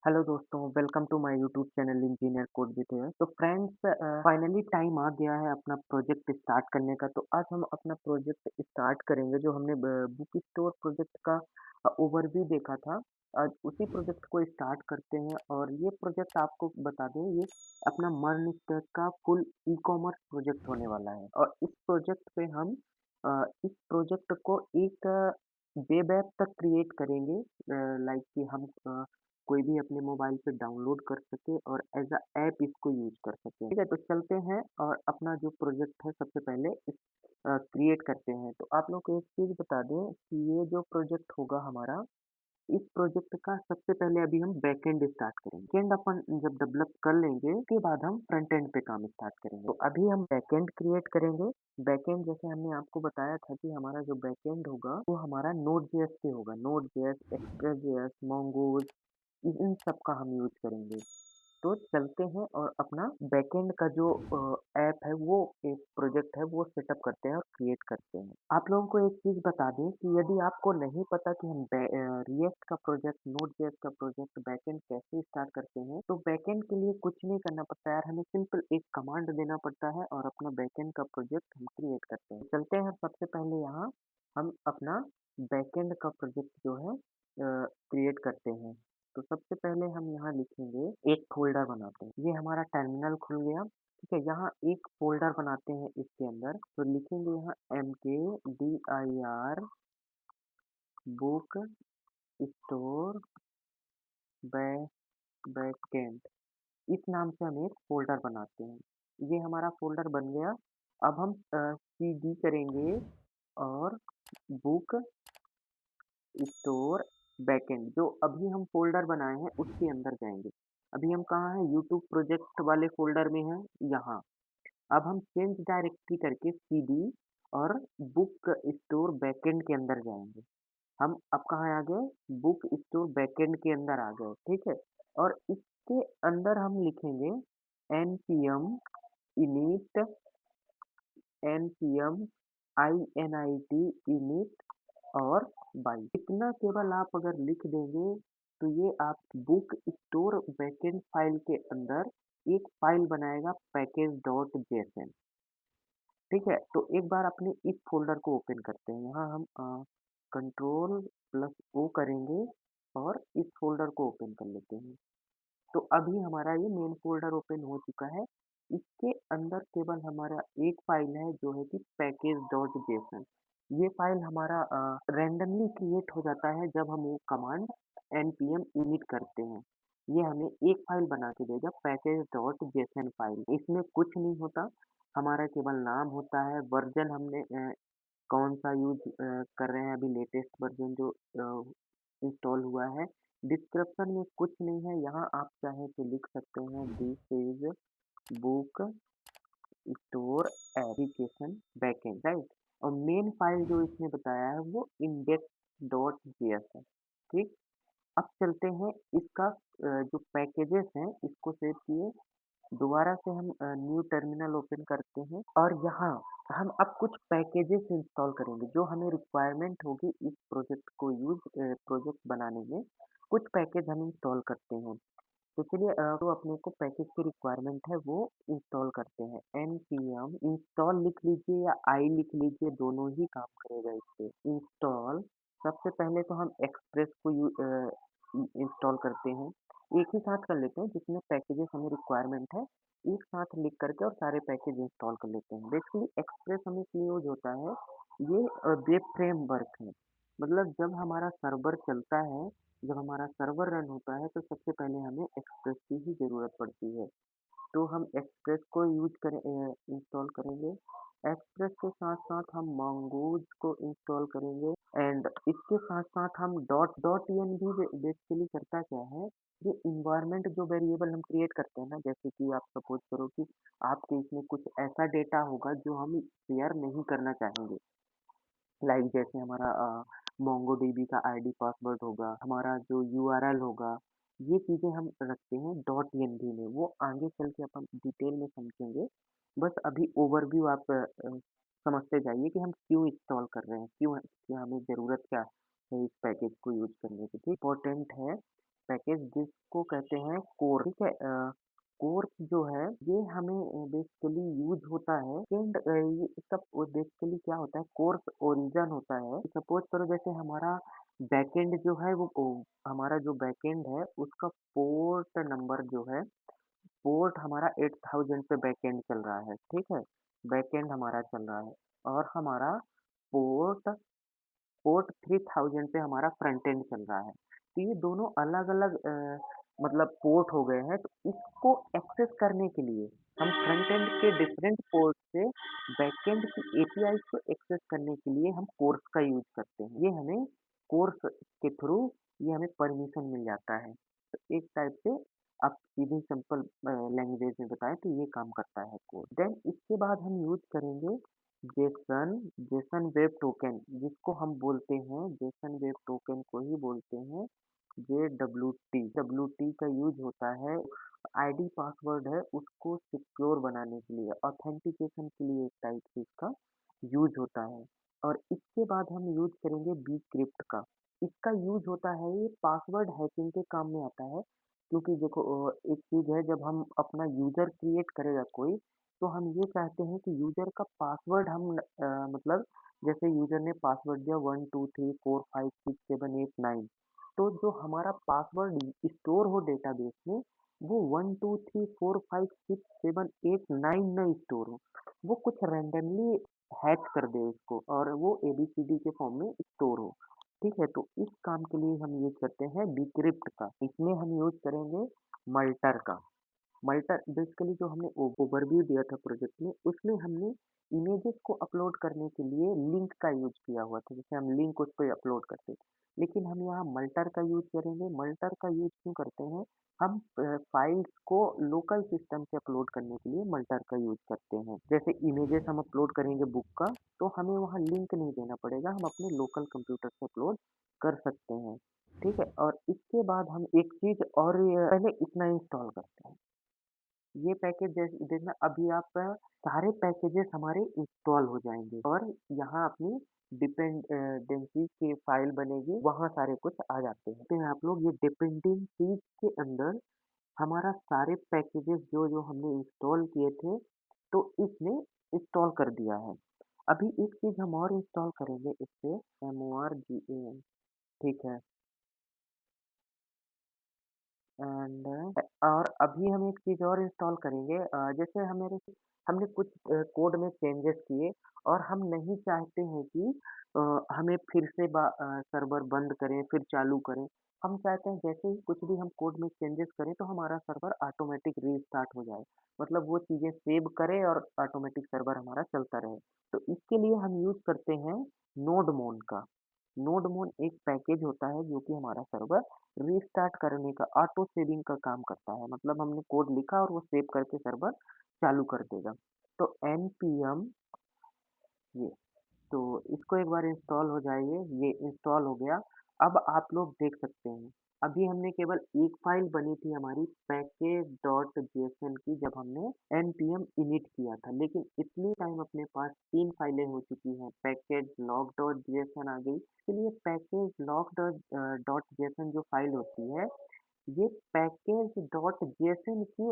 Hello दोस्तों, welcome to my YouTube channel engineer code with AI. तो friends finally time आ गया है अपना प्रोजेक्ट स्टार्ट करने का। तो आज हम अपना प्रोजेक्ट स्टार्ट करेंगे जो हमने बुक स्टोर प्रोजेक्ट का ओवरव्यू देखा था। आज उसी प्रोजेक्ट को स्टार्ट करते हैं और ये प्रोजेक्ट आपको बता दें, ये अपना मर्न स्टैक का फुल ई कॉमर्स प्रोजेक्ट होने वाला है। और इस प्रोजेक्ट पे हम इस प्रोजेक्ट को एक वेब ऐप तक क्रिएट करेंगे, लाइक कि हम कोई भी अपने मोबाइल पे डाउनलोड कर सके और एज अ ऐप इसको यूज कर सके। ठीक है, तो चलते हैं और अपना जो प्रोजेक्ट है सबसे पहले इस क्रिएट करते हैं। तो आप लोग को एक चीज़ बता दें कि ये जो प्रोजेक्ट होगा हमारा, इस प्रोजेक्ट का सबसे पहले अभी हम बैकएंड स्टार्ट करेंगे। बैकएंड अपन जब डेवलप कर लेंगे उसके बाद हम फ्रंट एंड पे काम स्टार्ट करेंगे। तो अभी हम बैकएंड क्रिएट करेंगे। बैकएंड जैसे हमने आपको बताया था कि हमारा जो बैकएंड होगा वो हमारा नोड जेएस पे होगा। Node JS, express JS, mongoose, इन सब का हम यूज़ करेंगे। तो चलते हैं और अपना बैकएंड का जो ऐप है वो एक प्रोजेक्ट है वो सेटअप करते हैं और क्रिएट करते हैं। आप लोगों को एक चीज़ बता दें कि यदि आपको नहीं पता कि हम रिएक्ट का प्रोजेक्ट, नोड.जेएस का प्रोजेक्ट बैकएंड कैसे स्टार्ट करते हैं, तो बैकएंड के लिए कुछ नहीं करना पड़ता यार, हमें सिंपल एक कमांड देना पड़ता है और अपना बैकएंड का प्रोजेक्ट हम क्रिएट करते हैं। चलते हैं सबसे पहले यहाँ हम अपना बैकएंड का प्रोजेक्ट जो है क्रिएट करते हैं। तो सबसे पहले हम यहाँ लिखेंगे, एक फ़ोल्डर बनाते हैं। ये हमारा टर्मिनल खुल गया। ठीक है, यहाँ एक फ़ोल्डर बनाते हैं इसके अंदर। तो लिखेंगे यहाँ mkdir बुक स्टोर बैकएंड, इस नाम से हम एक फ़ोल्डर बनाते हैं। ये हमारा फ़ोल्डर बन गया। अब हम cd करेंगे और बुक स्टोर बैकएंड, जो अभी हम फ़ोल्डर बनाए हैं उसके अंदर जाएँगे। अभी हम कहाँ हैं? यूट्यूब प्रोजेक्ट वाले फ़ोल्डर में हैं, यहाँ। अब हम चेंज डायरेक्टरी करके सीडी और बुक स्टोर बैकएंड के अंदर जाएँगे। हम अब कहाँ आ गए? बुक स्टोर बैकएंड के अंदर आ गए, ठीक है? और इसके अंदर हम लिखेंगे npm init npm init init और बाई। इतना केवल आप अगर लिख देंगे तो ये आप बुक स्टोर बैकएंड फाइल के अंदर एक फाइल बनाएगा पैकेज डॉट जेएसएन। ठीक है, तो एक बार अपने इस फ़ोल्डर को ओपन करते हैं। यहाँ हम कंट्रोल प्लस ओ करेंगे और इस फ़ोल्डर को ओपन कर लेते हैं। तो अभी हमारा ये मेन फ़ोल्डर ओपन हो चुका है। इसके अंदर केवल हमारा एक फ़ाइल है जो है कि पैकेज डॉट जेसन। ये फ़ाइल हमारा रैंडमली क्रिएट हो जाता है जब हम वो कमांड npm init करते हैं। ये हमें एक फ़ाइल बना के देगा पैकेज डॉट जेसन फ़ाइल। इसमें कुछ नहीं होता, हमारा केवल नाम होता है, वर्ज़न हमने कौन-सा यूज़ कर रहे हैं, अभी लेटेस्ट वर्ज़न जो इंस्टॉल हुआ है। डिस्क्रिप्शन में कुछ नहीं है, यहाँ आप चाहें तो लिख सकते हैं this is book store application backend, right? और मेन फाइल जो इसने बताया है वो इंडेक्स डॉट जेएस है। ठीक, अब चलते हैं इसका जो पैकेजेस हैं इसको सेव किए। दोबारा से हम न्यू टर्मिनल ओपन करते हैं और यहाँ हम अब कुछ पैकेजेस इंस्टॉल करेंगे जो हमें रिक्वायरमेंट होगी इस प्रोजेक्ट को प्रोजेक्ट बनाने में। कुछ पैकेज हम इंस्टॉल करते हैं। तो चलिए तो अपने को पैकेज की रिक्वायरमेंट है वो इंस्टॉल करते हैं। npm इंस्टॉल लिख लीजिए या आई लिख लीजिए, दोनों ही काम करेगा इस पे। इंस्टॉल, सबसे पहले तो हम एक्सप्रेस को इंस्टॉल करते हैं। एक ही साथ कर लेते हैं, जितने पैकेजेस हमें रिक्वायरमेंट है एक साथ लिख करके और सारे पैकेज इंस्टॉल कर लेते हैं। बेसिकली एक्सप्रेस हमें क्यों यूज होता है, ये वेब फ्रेमवर्क है। मतलब जब हमारा सर्वर चलता है, जब हमारा सर्वर रन होता है तो सबसे पहले हमें एक्सप्रेस की ही ज़रूरत पड़ती है। तो हम एक्सप्रेस को इंस्टॉल करेंगे। एक्सप्रेस के साथ-साथ हम mongoose को इंस्टॉल करेंगे एंड इसके साथ-साथ हम डॉट भी बेसिकली करता क्या है, ये एनवायरनमेंट जो वेरिएबल हम क्रिएट करते हैं ना, जैसे कि आप सपोज़ करो कि आपके इसमें कुछ ऐसा डेटा होगा जो हम शेयर नहीं करना चाहेंगे। लाइक जैसे हमारा मोंगोडीबी का आईडी पासवर्ड होगा, हमारा जो यूआरएल होगा, ये चीज़ें हम रखते हैं डॉट एनवी में। वो आगे चल के अपन डिटेल में समझेंगे। बस अभी ओवरव्यू आप समझते जाइए कि हम क्यों इंस्टॉल कर रहे हैं, क्यों हमें ज़रूरत क्या है इस पैकेज को यूज़ करने की। ठीक, इम्पोर्टेंट है पैकेज जिसको कहते हैं कोर, ठीक है। कोर्स जो है ये हमें बेसिकली यूज होता है एंड ये सब बेसिकली क्या होता है, कोर्स ओरिजिन होता है। सपोज करो जैसे हमारा बैकएंड जो है हमारा जो बैकएंड है उसका पोर्ट नंबर जो है, पोर्ट हमारा 8000 पे बैकएंड चल रहा है, ठीक है। बैकएंड हमारा चल रहा है और हमारा पोर्ट पोर्ट 3000 पे हमारा फ्रंट एंड चल रहा है। तो ये दोनों अलग-अलग मतलब पोर्ट हो गए हैं, तो इसको एक्सेस करने के लिए हम फ्रंट एंड के डिफरेंट पोर्ट से बैकएंड की एपीआई को एक्सेस करने के लिए हम कोर्स का यूज़ करते हैं। ये हमें कोर्स के थ्रू ये हमें परमिशन मिल जाता है। तो एक टाइप से आप सीधे सिंपल लैंग्वेज में बताएँ तो ये काम करता है कोड। देन इसके बाद हम यूज़ करेंगे जेसन जेसन वेब टोकन, जिसको हम बोलते हैं जेसन वेब टोकन को ही बोलते हैं जेडब्ल्यूटी। डब्ल्यूटी का यूज होता है आईडी पासवर्ड है उसको सिक्योर बनाने के लिए, ऑथेंटिकेशन के लिए एक टाइप से इसका यूज होता है। और इसके बाद हम यूज करेंगे बीक्रिप्ट का। इसका यूज होता है ये पासवर्ड हैकिंग के काम में आता है, क्योंकि देखो एक चीज है जब हम अपना यूजर क्रिएट करेगा कोई, तो हम ये चाहते हैं कि यूज़र का पासवर्ड हम मतलब जैसे यूज़र ने पासवर्ड दिया 1 2 3 4 5 6 7 8 9, तो जो हमारा पासवर्ड स्टोर हो डेटाबेस में वो 1 2 3 4 5 6 7 8 9 ना स्टोर हो, वो कुछ रैंडमली हैच कर दे उसको और वो एबीसीडी के फॉर्म में स्टोर हो। ठीक है, तो इस काम के लिए हम यूज करते हैं डिक्रिप्ट का। इसमें हम यूज करेंगे मल्टर का। मल्टर बेसिकली जो हमने ओवरव्यू दिया था प्रोजेक्ट में, उसमें हमने इमेजेस को अपलोड करने के लिए लिंक का यूज किया हुआ था, जैसे हम लिंक उस पे अपलोड करते थे। लेकिन हम यहाँ मल्टर का यूज करेंगे। मल्टर का यूज क्यों करते हैं, हम फाइल्स को लोकल सिस्टम से अपलोड करने के लिए मल्टर का यूज करते हैं। जैसे इमेजेस हम अपलोड करेंगे बुक का, तो हमें वहाँ लिंक नहीं देना पड़ेगा, हम अपने लोकल कंप्यूटर से अपलोड कर सकते हैं। ठीक है, और इसके बाद हम एक चीज और पहले इतना इंस्टॉल करते हैं। ये पैकेज देखना अभी आप सारे पैकेजेस हमारे इंस्टॉल हो जाएंगे और यहाँ अपनी डिपेंडेंसी की फाइल बनेगी, वहाँ सारे कुछ आ जाते हैं। तो आप लोग ये डिपेंडेंसी के अंदर हमारा सारे पैकेजेस जो जो हमने इंस्टॉल किए थे, तो इसने इंस्टॉल कर दिया है। अभी एक चीज हम और इंस्टॉल करेंगे इससे, MORGAN, ठीक है। एंड और अभी हम एक चीज़ और इंस्टॉल करेंगे, जैसे हमने कुछ कोड में चेंजेस किए और हम नहीं चाहते हैं कि हमें फिर से सर्वर बंद करें फिर चालू करें। हम चाहते हैं जैसे ही कुछ भी हम कोड में चेंजेस करें तो हमारा सर्वर ऑटोमेटिक रीस्टार्ट हो जाए, मतलब वो चीज़ें सेव करे और ऑटोमेटिक सर्वर हमारा चलता रहे। तो इसके लिए हम यूज़ करते हैं नोडमोन का। नोडमोन एक पैकेज होता है जो कि हमारा सर्वर रीस्टार्ट करने का ऑटो सेविंग का काम करता है, मतलब हमने कोड लिखा और वो सेव करके सर्वर चालू कर देगा। तो npm ये, तो इसको एक बार इंस्टॉल हो जाइए, ये इंस्टॉल हो गया। अब आप लोग देख सकते हैं, अभी हमने केवल एक फाइल बनी थी हमारी पैकेज डॉट जेसन की जब हमने npm init किया था, लेकिन इतनी टाइम अपने पास 3 फाइलें हो चुकी हैं, पैकेज लॉग डॉट जेसन आ गई। इसके लिए पैकेज लॉग डॉट जेसन जो फाइल होती है, ये पैकेज डॉट जेसन की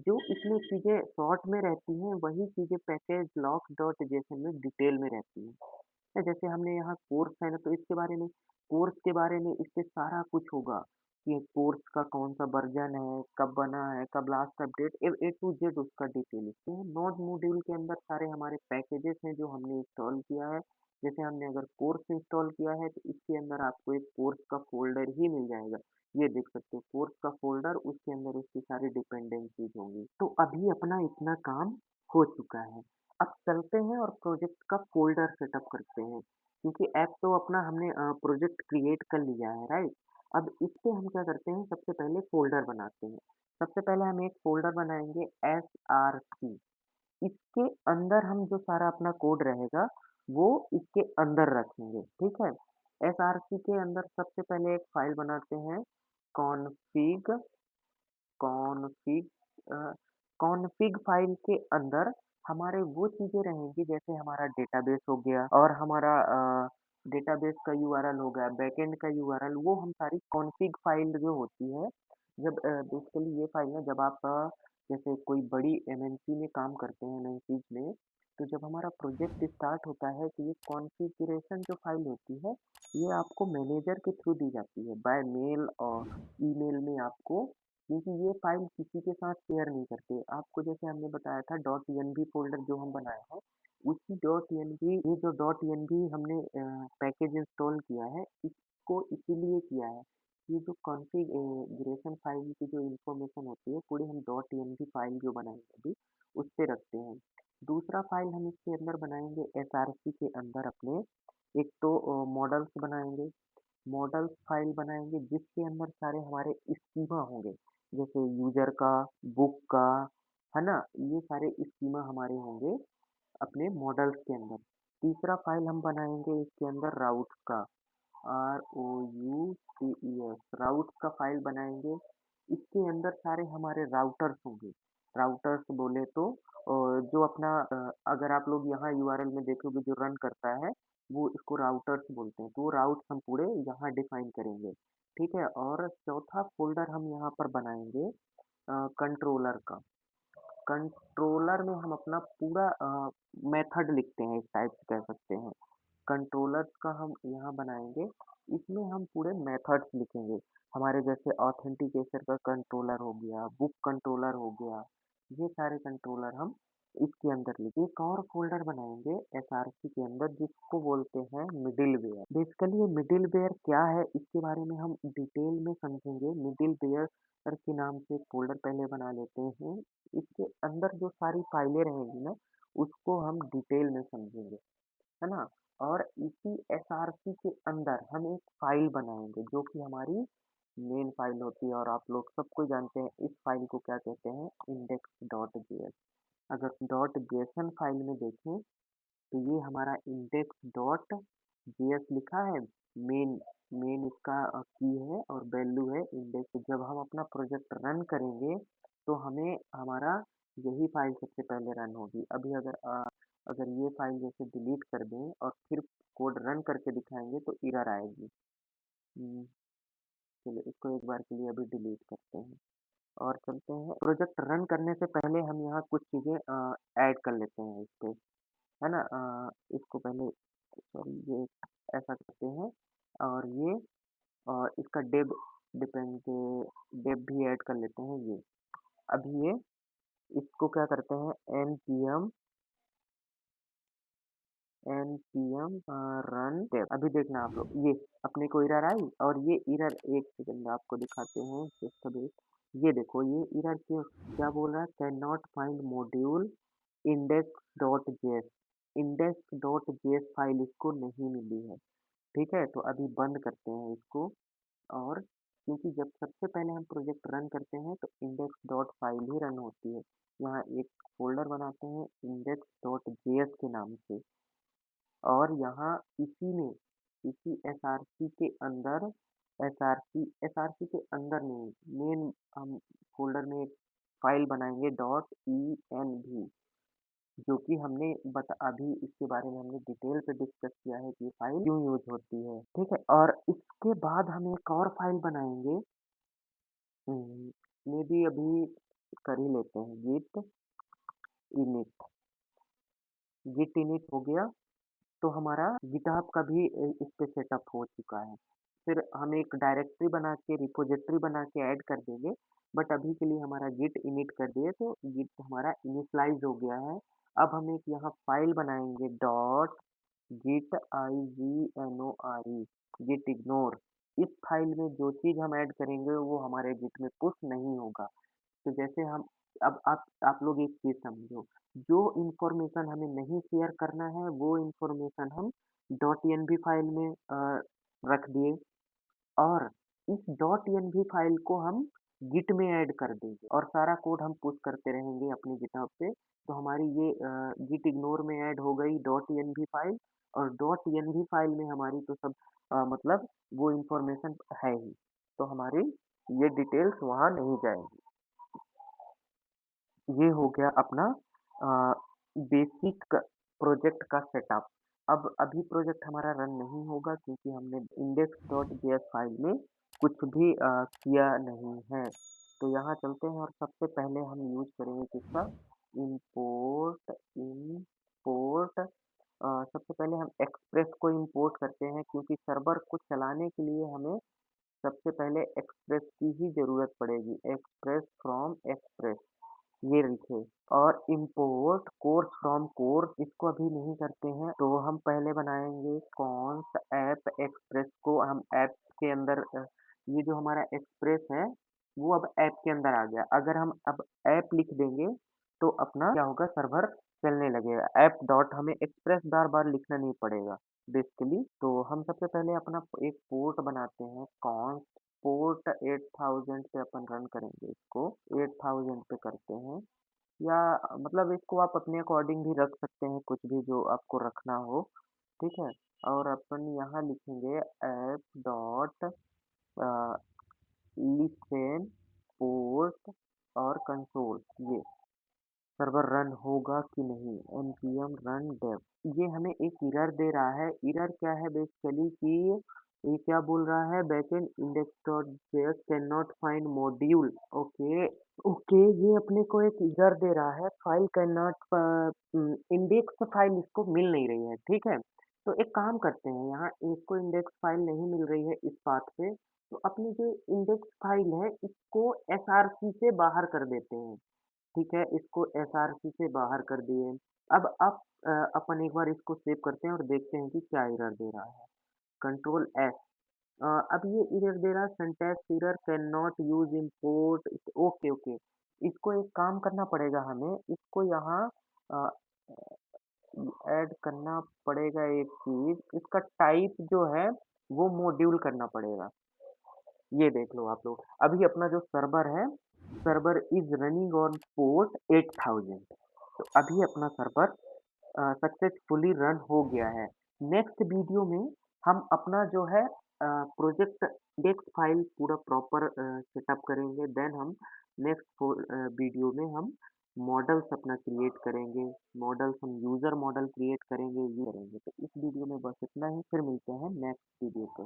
जो इसमें चीज़ें शॉर्ट में रहती हैं, वही चीज़ें पैकेज लॉग डॉट जेसन में डिटेल में रहती हैं। जैसे हमने यहाँ कोर्स है ना, तो इसके बारे में, कोर्स के बारे में इससे सारा कुछ होगा कि कोर्स का कौन सा वर्जन है, कब बना है, कब last update, A to Z उसका डिटेल। तो नोड मॉड्यूल के अंदर सारे हमारे पैकेजेस हैं जो हमने इंस्टॉल किया है। जैसे हमने अगर कोर्स इंस्टॉल किया है तो इसके अंदर आपको एक कोर्स का फोल्डर ही मिल जाएगा। ये देख सकते हो कोर्स का फोल्डर, उसके अंदर उसकी सारी डिपेंडेंसीज होंगी। तो अभी अपना इतना काम हो चुका है। अब चलते हैं और प्रोजेक्ट का फ़ोल्डर सेटअप करते हैं, क्योंकि ऐप तो अपना हमने प्रोजेक्ट क्रिएट कर लिया है, राइट? अब इस पे हम क्या करते हैं, सबसे पहले फ़ोल्डर बनाते हैं। सबसे पहले हम एक फ़ोल्डर बनाएँगे SRC, इसके अंदर हम जो सारा अपना कोड रहेगा, वो इसके अंदर रखेंगे, ठीक है? SRC के अंदर सबसे पहले एक फ़ाइल बनाते हैं कॉन्फ़िग कॉन्फ़िग अ, कॉन्फ़िग फ़ाइल के अंदर हमारे वो चीज़ें रहेंगी, जैसे हमारा डेटाबेस हो गया और हमारा डेटाबेस का यूआरएल हो गया, बैकएंड का यूआरएल, वो हम सारी कॉन्फ़िग फ़ाइल जो होती है, जब बेसिकली ये फ़ाइल ना जब आप जैसे कोई बड़ी एमएनसी में काम करते हैं एमएनसीज़ में, तो जब हमारा प्रोजेक्ट स्टार्ट होता है तो ये कॉन्फ़िगरेशन जो फ़ाइल होती है, ये आपको मैनेजर के थ्रू दी जाती है बाय मेल और ईमेल में आपको, क्योंकि ये फ़ाइल किसी के साथ शेयर नहीं करते। आपको जैसे हमने बताया था डॉट एनवी फ़ोल्डर जो हम बनाए हैं, उसी डॉट एनवी ये जो डॉट एनवी हमने पैकेज इंस्टॉल किया है, इसको इसीलिए किया है, ये जो कॉन्फ़िगरेशन फ़ाइल की जो इन्फॉर्मेशन होती है, पूरी हम डॉट एनवी फ़ाइल जो बनाएँगे अभी, उस पे रखते हैं। दूसरा फ़ाइल हम इसके अंदर बनाएँगे एसआरसी के अंदर अपने, एक तो मॉडल्स बनाएँगे, मॉडल्स फ़ाइल बनाएँगे जिसके अंदर सारे हमारे स्कीमा होंगे, जैसे यूज़र का, बुक का, है ना? ये सारे स्कीमा हमारे होंगे अपने मॉडल्स के अंदर। तीसरा फ़ाइल हम बनाएँगे इसके अंदर राउट्स का, ROUTES राउट्स का फ़ाइल बनाएँगे। इसके अंदर सारे हमारे राउटर्स होंगे। राउटर्स बोले तो जो अपना अगर आप लोग यहाँ यूआरएल में देखोगे जो रन करता है, वो इसको राउटर्स बोलते हैं। तो वो राउट्स हम पूरे यहाँ डिफ़ाइन करेंगे, ठीक है? और चौथा फ़ोल्डर हम यहाँ पर बनाएँगे कंट्रोलर का। कंट्रोलर में हम अपना पूरा मेथड लिखते हैं, एक टाइप से कह सकते हैं। कंट्रोलर्स का हम यहाँ बनाएँगे, इसमें हम पूरे मेथड्स लिखेंगे। हमारे जैसे ऑथेंटिकेशन का कंट्रोलर हो गया, बुक कंट्रोलर हो गया, ये सारे कंट्रोलर हम इसके अंदर लिखे एक और फ़ोल्डर बनाएँगे एसआरसी के अंदर जिसको बोलते हैं मिडलवेयर। बेसिकली ये मिडलवेयर क्या है इसके बारे में हम डिटेल में समझेंगे। मिडलवेयर के नाम से एक फ़ोल्डर पहले बना लेते हैं। इसके अंदर जो सारी फाइलें रहेंगी ना, उसको हम डिटेल में समझेंगे। है ना? और इसी एसआरसी के अंदर हम एक फ़ाइल बनाएँगे जो कि हमारी मेन फ़ाइल होती है और आप लोग सब कोई जानते हैं इस फ़ाइल को क्या कहते हैं index.js। अगर डॉट जेएसएन फ़ाइल में देखें तो ये हमारा index.js लिखा है, मेन मेन इसका की है और वैल्यू है इंडेक्स। जब हम अपना प्रोजेक्ट रन करेंगे तो हमें हमारा यही फ़ाइल सबसे पहले रन होगी। अभी अगर ये फ़ाइल जैसे डिलीट कर दें और फिर कोड रन करके दिखाएँगे तो एरर आएगी। चलिए इसको एक बार के लिए अभी डिलीट करते हैं और चलते हैं प्रोजेक्ट रन करने से पहले हम यहाँ कुछ चीज़ें ऐड कर लेते हैं इस पे, है ना? इसको पहले सॉरी ये ऐसा करते हैं और ये इसका डेप भी ऐड कर लेते हैं ये। अभी ये इसको क्या करते हैं npm रन डेव। अभी देखना आप लोग ये अपने को एरर आई और ये एरर एक सेकंड आपको दिखाते हैं जस्ट अ वेट। ये देखो ये एरर क्यों क्या बोल रहा है can not find module index.js index.js file इसको नहीं मिली है। ठीक है तो अभी बंद करते हैं इसको और क्योंकि जब सबसे पहले हम प्रोजेक्ट रन करते हैं तो इंडेक्स डॉट फाइल ही रन होती है। यहाँ एक फोल्डर बनाते हैं इंडेक्स डॉट जेएस के नाम से और यहाँ इसी में इसी एसआरसी के अंदर एसआरसी के अंदर नहीं मेन हम फोल्डर में एक फाइल बनाएंगे डॉट ई एन वी जो कि हमने बता अभी इसके बारे में हमने डिटेल से डिस्कस किया है कि ये फाइल क्यों यूज होती है ठीक है और इसके बाद हम एक और फाइल बनाएंगे मे बी अभी कर ही लेते हैं init git init हो गया तो हमारा गिटहब का भी इस पे सेटअप हो चुका है। फिर हम एक डायरेक्टरी बना के रिपॉजिटरी बना के ऐड कर देंगे बट अभी के लिए हमारा गिट इनिट कर दिए तो गिट हमारा इनिशियलाइज हो गया है। अब हम एक यहाँ फाइल बनाएंगे dot git I G N O R E git ignore. इस फाइल में जो चीज़ हम ऐड करेंगे वो हमारे गिट में पुश नहीं होगा। तो जैसे हम अब आप लोग एक चीज़ समझो, जो इन्फॉर्मेशन हमें नहीं शेयर करना है, वो इन्फॉर्मेशन हम डॉट एनवी फाइल में रख दिए और इस डॉट एनवी फाइल को हम गिट में ऐड कर देंगे और सारा कोड हम पुश करते रहेंगे अपनी गिटहब पे। तो हमारी ये गिट इग्नोर में ऐड हो गई डॉट एनवी फाइल और डॉट एनवी फाइल में हमारी तो सब मतलब वो इन्फॉर्मेशन है ही। तो हमारी ये डिटेल्स वहाँ नहीं जाएँगी। ये हो गया अपना बेसिक प्रोजेक्ट का सेटअप। अब अभी प्रोजेक्ट हमारा रन नहीं होगा क्योंकि हमने index.js फाइल में कुछ भी किया नहीं है। तो यहाँ चलते हैं और सबसे पहले हम यूज़ करेंगे किसका इंपोर्ट सबसे पहले हम एक्सप्रेस को इंपोर्ट करते हैं क्योंकि सर्वर को चलाने के लिए हमें सबसे पहले एक्सप्रेस की ही ज़रूरत पड़ेगी। एक्सप्रेस फ्रॉम एक्सप्रेस ये लिखे और इंपोर्ट कोर्स फ्रॉम कोर्स इसको अभी नहीं करते हैं तो हम पहले बनाएंगे कॉन्स ऐप एक्सप्रेस को हम ऐप के अंदर ये जो हमारा एक्सप्रेस है वो अब ऐप के अंदर आ गया। अगर हम अब ऐप लिख देंगे तो अपना क्या होगा सर्वर चलने लगेगा। ऐप डॉट हमें एक्सप्रेस बार बार लिखना नहीं पड़ेगा बेसिकली। तो हम सबसे पहले अपना एक पोर्ट बनाते हैं कॉन्स पोर्ट 8000 पे अपन रन करेंगे इसको 8000 पे करते हैं या मतलब इसको आप अपने अकॉर्डिंग भी रख सकते हैं कुछ भी जो आपको रखना हो ठीक है। और अपन यहाँ लिखेंगे ऐप डॉट लिसन पोर्ट और कंसोल ये सर्वर रन होगा कि नहीं npm रन dev ये हमें एक एरर दे रहा है। एरर क्या है बेसिकली कि ये क्या बोल रहा है backend index.js can not find module okay okay ये अपने को एक एरर दे रहा है file can not index file इसको मिल नहीं रही है ठीक है। तो एक काम करते हैं यहाँ इसको इंडेक्स फाइल नहीं मिल रही है इस बात पे तो अपनी जो इंडेक्स फाइल है इसको src से बाहर कर देते हैं ठीक है। इसको एसआरसी से बाहर कर दिए। अब अपन एक बार इसको सेव करते हैं और देखते हैं कि क्या एरर दे रहा है। कंट्रोल एस अब ये एरर दे रहा है syntax error can not use import okay okay इसको एक काम करना पड़ेगा हमें इसको यहाँ ऐड करना पड़ेगा एक चीज इसका टाइप जो है वो मॉड्यूल करना पड़ेगा। ये देख लो आप लोग अभी अपना जो सर्वर है server is running on port 8000 तो अभी अपना सर्वर सक्सेसफुली रन हो गया है। नेक्स्ट वीडियो में हम अपना जो है प्रोजेक्ट डेक्स फाइल पूरा प्रॉपर सेटअप करेंगे देन हम नेक्स्ट वीडियो में हम मॉडल्स अपना क्रिएट करेंगे मॉडल्स हम यूजर मॉडल क्रिएट करेंगे ये करेंगे। तो इस वीडियो में बस इतना ही फिर मिलते हैं नेक्स्ट वीडियो पे।